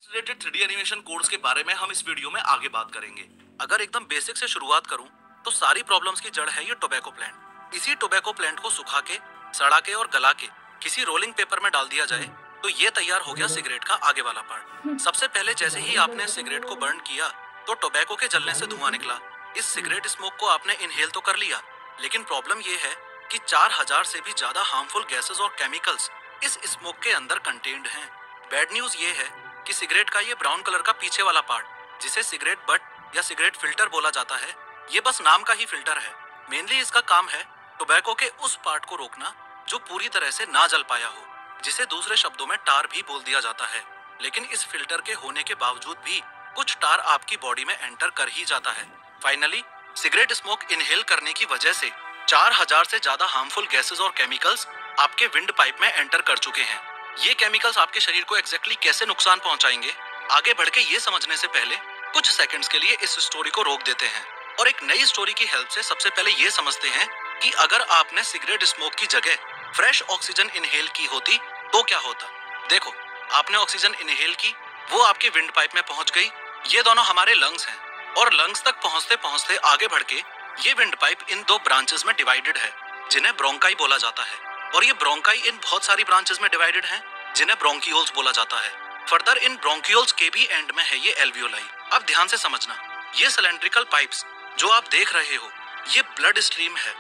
Related 3D animation codes के बारे में हम इस वीडियो में आगे बात करेंगे। अगर एकदम बेसिक से शुरुआत करूं तो सारी प्रॉब्लम्स की जड़ है ये टोबैको प्लांट। इसी टोबैको प्लांट को सुखा के, सड़ा के और गला के किसी रोलिंग पेपर में डाल दिया जाए तो ये तैयार हो गया सिगरेट का आगे वाला पार्ट। सबसे पहले जैसे ही आपने सिगरेट को बर्न किया तो टोबैको के जलने से धुआं निकला। इस सिगरेट स्मोक को आपने इनहेल तो कर लिया, लेकिन प्रॉब्लम ये है कि 4000 से भी ज्यादा हार्मफुल गैसेस और केमिकल्स इस स्मोक के अंदर कंटेन्ड हैं। बैड न्यूज ये है कि सिगरेट का ये ब्राउन कलर का पीछे वाला पार्ट, जिसे सिगरेट बट या सिगरेट फिल्टर बोला जाता है, ये बस नाम का ही फिल्टर है। मेनली इसका काम है टोबैको के उस पार्ट को रोकना जो पूरी तरह से ना जल पाया हो, जिसे दूसरे शब्दों में टार भी बोल दिया जाता है। लेकिन इस फिल्टर के होने के बावजूद भी कुछ टार आपकी बॉडी में एंटर कर ही जाता है। फाइनली सिगरेट स्मोक इनहेल करने की वजह से 4000 से ज्यादा हार्मफुल गैसेस और केमिकल्स आपके विंड पाइप में एंटर कर चुके हैं। ये केमिकल्स आपके शरीर को एग्जैक्टली कैसे नुकसान पहुंचाएंगे, आगे बढ़ के ये समझने से पहले कुछ सेकंड्स के लिए इस स्टोरी को रोक देते हैं और एक नई स्टोरी की हेल्प से सबसे पहले ये समझते हैं कि अगर आपने सिगरेट स्मोक की जगह फ्रेश ऑक्सीजन इनहेल की होती तो क्या होता। देखो, आपने ऑक्सीजन इनहेल की, वो आपके विंड पाइप में पहुंच गई। ये दोनों हमारे लंग्स हैं और लंग्स तक पहुंचते पहुंचते आगे बढ़ के ये विंड पाइप इन दो ब्रांचेस में डिवाइडेड है, जिन्हें ब्रोंकाई बोला जाता है। और ये ब्रोंकाई इन बहुत सारी ब्रांचेस में डिवाइडेड हैं, जिन्हें ब्रोंकियोल्स बोला जाता है। फर्दर इन ब्रोंकियोल्स के भी एंड में है ये एल्वियोलाई। अब ध्यान से समझना, ये सिलेंड्रिकल पाइप्स जो आप देख रहे हो, ये ब्लड स्ट्रीम है।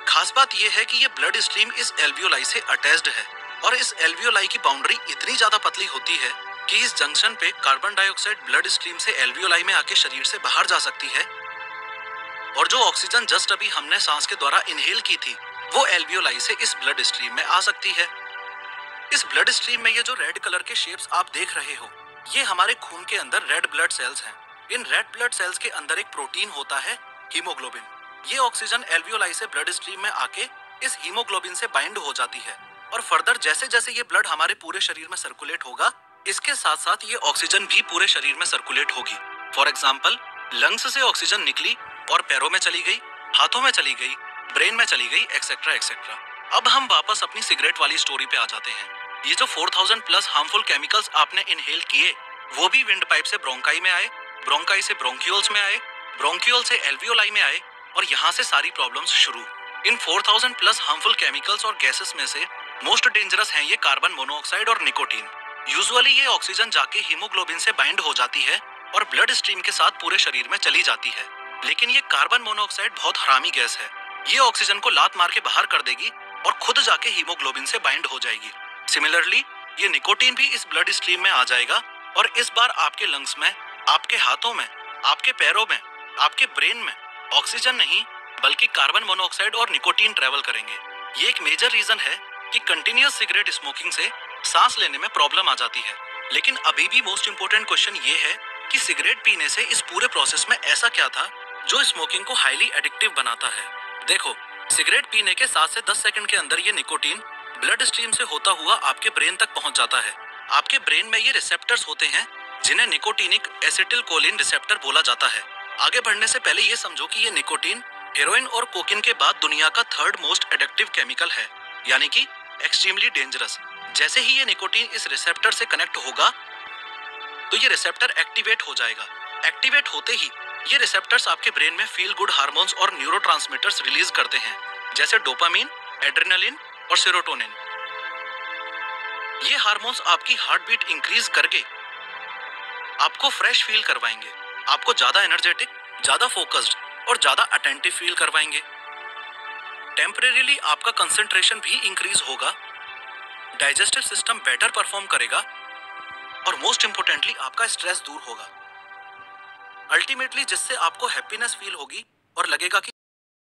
खास बात ये है कि ये ब्लड स्ट्रीम इस एल्वियोलाई से अटैच्ड है और इस एल्वियोलाई की बाउंड्री इतनी ज्यादा पतली होती है कि इस जंक्शन पे कार्बन डाइऑक्साइड ब्लड स्ट्रीम से एल्वियोलाई में आके शरीर से बाहर जा सकती है और जो ऑक्सीजन जस्ट अभी हमने सांस के द्वारा इनहेल की थी वो एल्वियोलाई से इस ब्लड स्ट्रीम में आ सकती है। इस ब्लड स्ट्रीम में ये जो रेड कलर के शेप्स आप देख रहे हो, ये हमारे खून के अंदर रेड ब्लड सेल्स हैं। इन रेड ब्लड सेल्स के अंदर एक प्रोटीन होता है, हीमोग्लोबिन। ये ऑक्सीजन एल्वियोलाई से ब्लड स्ट्रीम में आके इस हीमोग्लोबिन से बाइंड हो जाती है और फर्दर जैसे जैसे ये ब्लड हमारे पूरे शरीर में सर्कुलेट होगा, इसके साथ साथ ये ऑक्सीजन भी पूरे शरीर में सर्कुलेट होगी। फॉर एग्जाम्पल, लंग्स से ऑक्सीजन निकली और पैरों में चली गई, हाथों में चली गई, ब्रेन में चली गई, एक्सेट्रा एक्सेट्रा। अब हम वापस अपनी सिगरेट वाली स्टोरी पे आ जाते हैं। ये जो 4000 प्लस हार्मफुल केमिकल्स आपने इनहेल किए, वो भी विंड पाइप से ब्रोंकाई में आए, ब्रोंकाई से ब्रोंकियोल्स में आए, ब्रोंकियोल से एल्वियोलाई में आए और यहाँ से सारी प्रॉब्लम्स शुरू। इन 4000 प्लस हार्मफुल केमिकल्स और गैसेस में से मोस्ट डेंजरस हैं ये कार्बन मोनोऑक्साइड और निकोटीन। यूजुअली ये ऑक्सीजन जाके हीमोग्लोबिन से बाइंड हो जाती है और ब्लड स्ट्रीम के साथ पूरे शरीर में चली जाती है। लेकिन ये कार्बन मोनोऑक्साइड बहुत हरामी गैस है। ये ऑक्सीजन को लात मार के बाहर कर देगी और खुद जाके हीमोग्लोबिन से बाइंड हो जाएगी। सिमिलरली ये निकोटीन भी इस ब्लड स्ट्रीम में आ जाएगा और इस बार आपके लंग्स में, आपके हाथों में, आपके पैरों में, आपके ब्रेन में ऑक्सीजन नहीं बल्कि कार्बन मोनोऑक्साइड और निकोटीन ट्रेवल करेंगे। ये एक मेजर रीजन है कि कंटिन्यूअस सिगरेट स्मोकिंग से सांस लेने में प्रॉब्लम आ जाती है। लेकिन अभी भी मोस्ट इंपोर्टेंट क्वेश्चन ये है कि सिगरेट पीने से इस पूरे प्रोसेस में ऐसा क्या था जो स्मोकिंग को हाईली एडिक्टिव बनाता है। देखो, सिगरेट पीने के 7 से 10 सेकंड के अंदर ये निकोटीन ब्लड स्ट्रीम से होता हुआ आपके ब्रेन तक पहुंच जाता है। आपके ब्रेन में ये रिसेप्टर्स होते हैं जिन्हें निकोटीनिक एसिटिलकोलिन रिसेप्टर बोला जाता है। आगे बढ़ने से पहले ये समझो कि ये निकोटीन हेरोइन और कोकीन के बाद दुनिया का थर्ड मोस्ट एडिक्टिव केमिकल है, यानी कि एक्सट्रीमली डेंजरस। जैसे ही ये निकोटीन इस रिसेप्टर से कनेक्ट होगा तो ये रिसेप्टर एक्टिवेट हो जाएगा। एक्टिवेट होते ही ये रिसेप्टर्स आपके ब्रेन में फील गुड हार्मोन्स और न्यूरोट्रांसमीटर्स रिलीज करते हैं, जैसे डोपामीन, एड्रेनालिन और सेरोटोनिन। ये हार्मोन्स आपकी हार्ट बीट इंक्रीज करके आपको फ्रेश फील करवाएंगे, आपको ज्यादा एनर्जेटिक, ज्यादा फोकस्ड और ज्यादा अटेंटिव फील करवाएंगे। टेम्परेरीली आपका कंसंट्रेशन भी इंक्रीज होगा, डाइजेस्टिव सिस्टम बेटर परफॉर्म करेगा और मोस्ट इंपोर्टेंटली आपका स्ट्रेस दूर होगा। अल्टीमेटली जिससे आपको हैप्पीनेस फील होगी और लगेगा कि